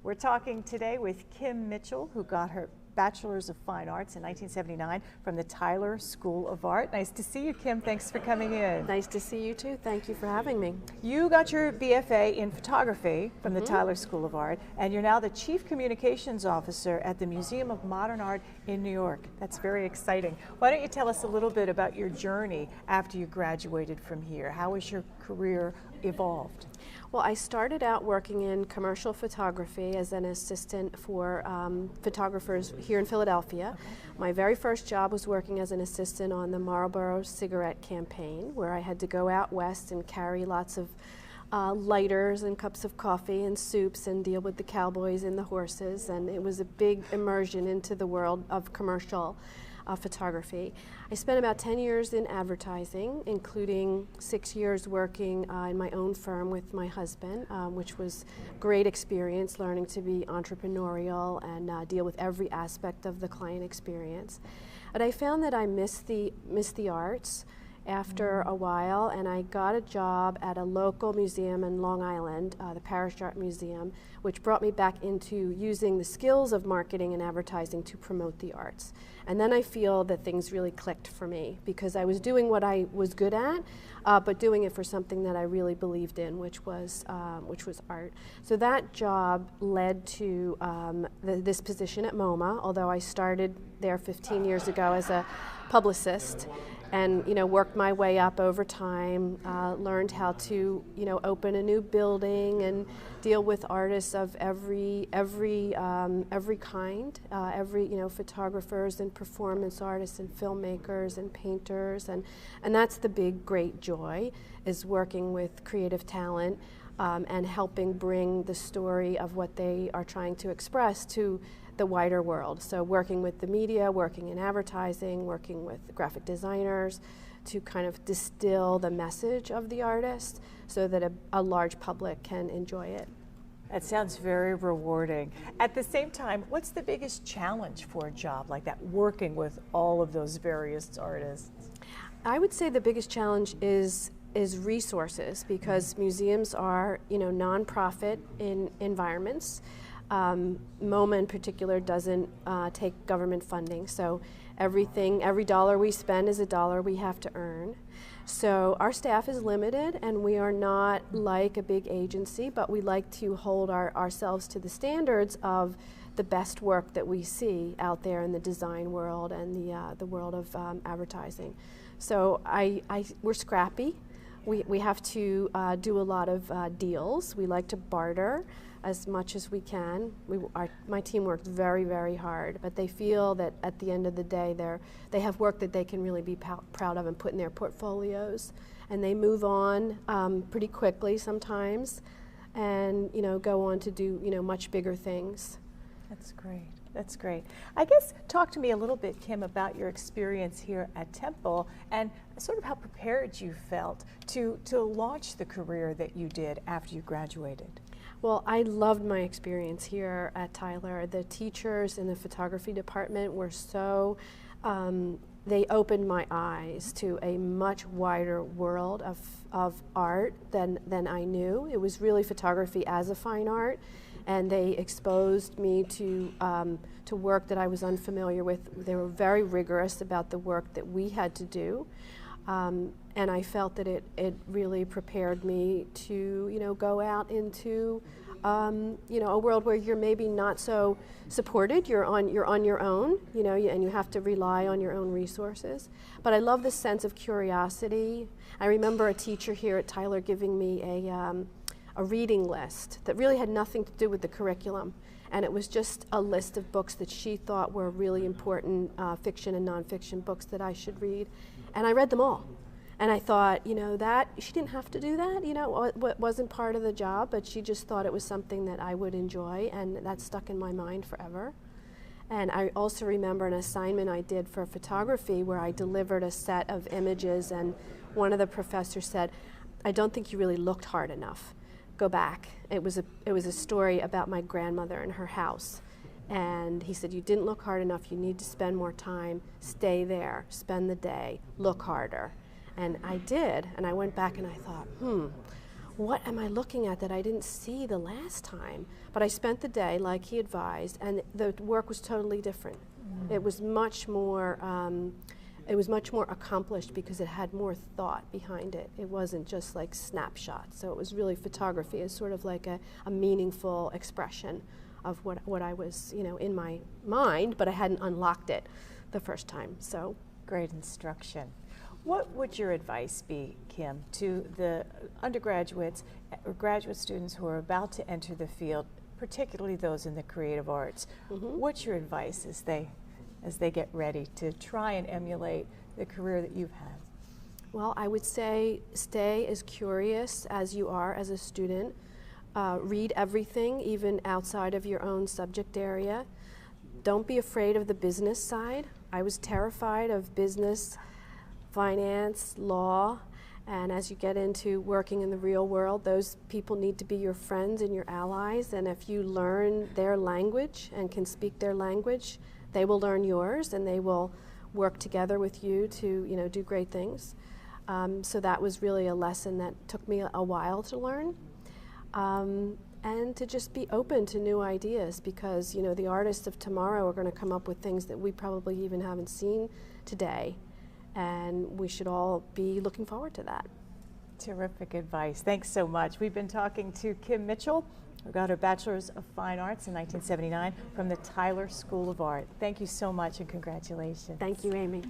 We're talking today with Kim Mitchell, who got her Bachelor's of Fine Arts in 1979 from the Tyler School of Art. Nice to see you, Kim. Thanks for coming in. Nice to see you too. Thank you for having me. You got your BFA in photography from the Tyler School of Art, and you're now the Chief Communications Officer at the Museum of Modern Art in New York. That's very exciting. Why don't you tell us a little bit about your journey after you graduated from here? How has your career evolved? Well, I started out working in commercial photography as an assistant for photographers here in Philadelphia. Okay. My very first job was working as an assistant on the Marlboro cigarette campaign, where I had to go out west and carry lots of lighters and cups of coffee and soups and deal with the cowboys and the horses, and it was a big immersion into the world of commercial photography. I spent about 10 years in advertising, including 6 years working in my own firm with my husband, which was great experience, learning to be entrepreneurial and deal with every aspect of the client experience. But I found that I missed the arts after a while, and I got a job at a local museum in Long Island, the Parish Art Museum, which brought me back into using the skills of marketing and advertising to promote the arts. And then I feel that things really clicked for me, because I was doing what I was good at, but doing it for something that I really believed in, which was art. So that job led to this position at MoMA, although I started there 15 years ago as a publicist, and worked my way up over time, learned how to open a new building and deal with artists of every kind, photographers and performance artists and filmmakers and painters, and that's the big great joy, is working with creative talent and helping bring the story of what they are trying to express to the wider world. So working with the media, working in advertising, working with graphic designers to kind of distill the message of the artist so that a large public can enjoy it. That sounds very rewarding. At the same time, what's the biggest challenge for a job like that, working with all of those various artists? I would say the biggest challenge is resources, because museums are nonprofit environments. MoMA in particular doesn't take government funding, so every dollar we spend is a dollar we have to earn. So our staff is limited, and we are not like a big agency, but we like to hold ourselves to the standards of the best work that we see out there in the design world and the world of advertising. So we're scrappy. We have to do a lot of deals. We like to barter as much as we can. My team works very, very hard, but they feel that at the end of the day they have work that they can really be proud of and put in their portfolios, and they move on pretty quickly sometimes, and go on to do much bigger things. That's great. That's great. I guess talk to me a little bit, Kim, about your experience here at Temple and sort of how prepared you felt to launch the career that you did after you graduated. Well, I loved my experience here at Tyler. The teachers in the photography department were so, they opened my eyes to a much wider world of art than I knew. It was really photography as a fine art, and they exposed me to work that I was unfamiliar with. They were very rigorous about the work that we had to do. And I felt that it really prepared me to go out into a world where you're maybe not so supported. You're on your own, and you have to rely on your own resources. But I love the sense of curiosity. I remember a teacher here at Tyler giving me a reading list that really had nothing to do with the curriculum, and it was just a list of books that she thought were really important fiction and nonfiction books that I should read, and I read them all. And I thought, that she didn't have to do that, it wasn't part of the job, but she just thought it was something that I would enjoy, and that stuck in my mind forever. And I also remember an assignment I did for photography where I delivered a set of images, and one of the professors said, "I don't think you really looked hard enough. Go back." It was a story about my grandmother and her house. And he said, "You didn't look hard enough. You need to spend more time. Stay there. Spend the day. Look harder." And I did. And I went back and I thought, what am I looking at that I didn't see the last time? But I spent the day like he advised, and the work was totally different. It was much more accomplished because it had more thought behind it. It wasn't just like snapshots. So it was really photography as sort of like a meaningful expression of what I was, you know, in my mind, but I hadn't unlocked it the first time. So great instruction. What would your advice be, Kim, to the undergraduates or graduate students who are about to enter the field, particularly those in the creative arts? What's your advice as they get ready to try and emulate the career that you've had? Well, I would say stay as curious as you are as a student. Read everything, even outside of your own subject area. Don't be afraid of the business side. I was terrified of business, finance, law, and as you get into working in the real world, those people need to be your friends and your allies, and if you learn their language and can speak their language, they will learn yours and they will work together with you to, you know, do great things. So that was really a lesson that took me a while to learn. And to just be open to new ideas, because, you know, the artists of tomorrow are going to come up with things that we probably even haven't seen today. And we should all be looking forward to that. Terrific advice. Thanks so much. We've been talking to Kim Mitchell, who got her Bachelor's of Fine Arts in 1979 from the Tyler School of Art. Thank you so much and congratulations. Thank you, Amy.